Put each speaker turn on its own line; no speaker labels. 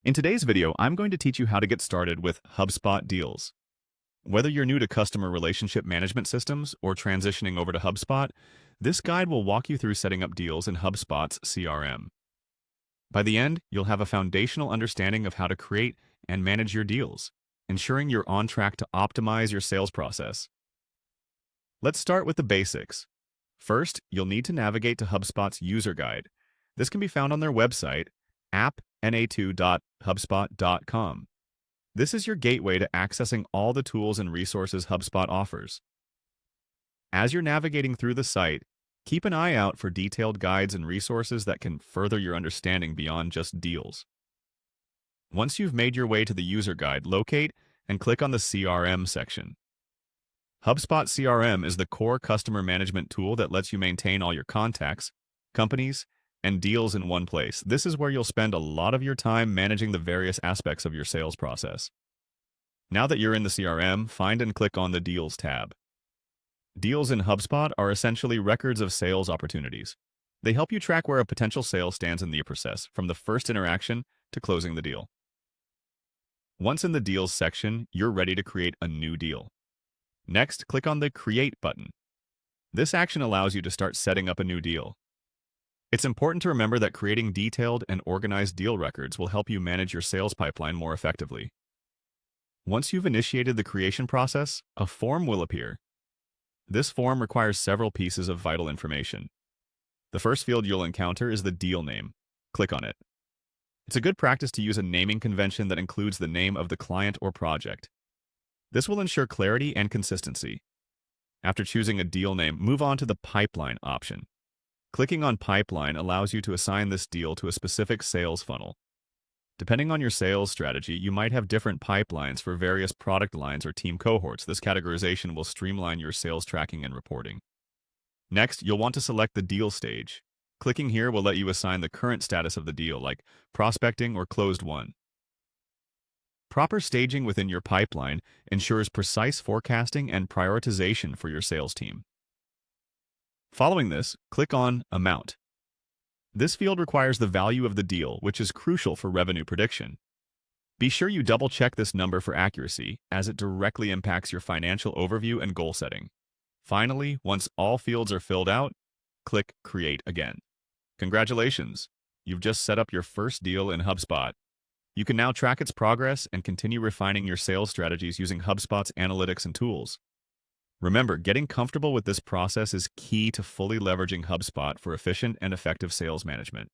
In today's video, I'm going to teach you how to get started with HubSpot Deals. Whether you're new to customer relationship management systems or transitioning over to HubSpot, this guide will walk you through setting up deals in HubSpot's CRM. By the end, you'll have a foundational understanding of how to create and manage your deals, ensuring you're on track to optimize your sales process. Let's start with the basics. First, you'll need to navigate to HubSpot's user guide. This can be found on their website, appna2.hubspot.com. This is your gateway to accessing all the tools and resources HubSpot offers. As you're navigating through the site, keep an eye out for detailed guides and resources that can further your understanding beyond just deals. Once you've made your way to the user guide, locate and click on the CRM section. HubSpot CRM is the core customer management tool that lets you maintain all your contacts, companies, and deals in one place. This is where you'll spend a lot of your time managing the various aspects of your sales process. Now that you're in the CRM, find and click on the Deals tab. Deals in HubSpot are essentially records of sales opportunities. They help you track where a potential sale stands in the process, from the first interaction to closing the deal. Once in the Deals section, you're ready to create a new deal. Next, click on the Create button. This action allows you to start setting up a new deal. It's important to remember that creating detailed and organized deal records will help you manage your sales pipeline more effectively. Once you've initiated the creation process, a form will appear. This form requires several pieces of vital information. The first field you'll encounter is the deal name. Click on it. It's a good practice to use a naming convention that includes the name of the client or project. This will ensure clarity and consistency. After choosing a deal name, move on to the Pipeline option. Clicking on Pipeline allows you to assign this deal to a specific sales funnel. Depending on your sales strategy, you might have different pipelines for various product lines or team cohorts. This categorization will streamline your sales tracking and reporting. Next, you'll want to select the deal stage. Clicking here will let you assign the current status of the deal, like prospecting or closed won. Proper staging within your pipeline ensures precise forecasting and prioritization for your sales team. Following this, click on Amount. This field requires the value of the deal, which is crucial for revenue prediction. Be sure you double-check this number for accuracy, as it directly impacts your financial overview and goal setting. Finally, once all fields are filled out, click Create again. Congratulations! You've just set up your first deal in HubSpot. You can now track its progress and continue refining your sales strategies using HubSpot's analytics and tools. Remember, getting comfortable with this process is key to fully leveraging HubSpot for efficient and effective sales management.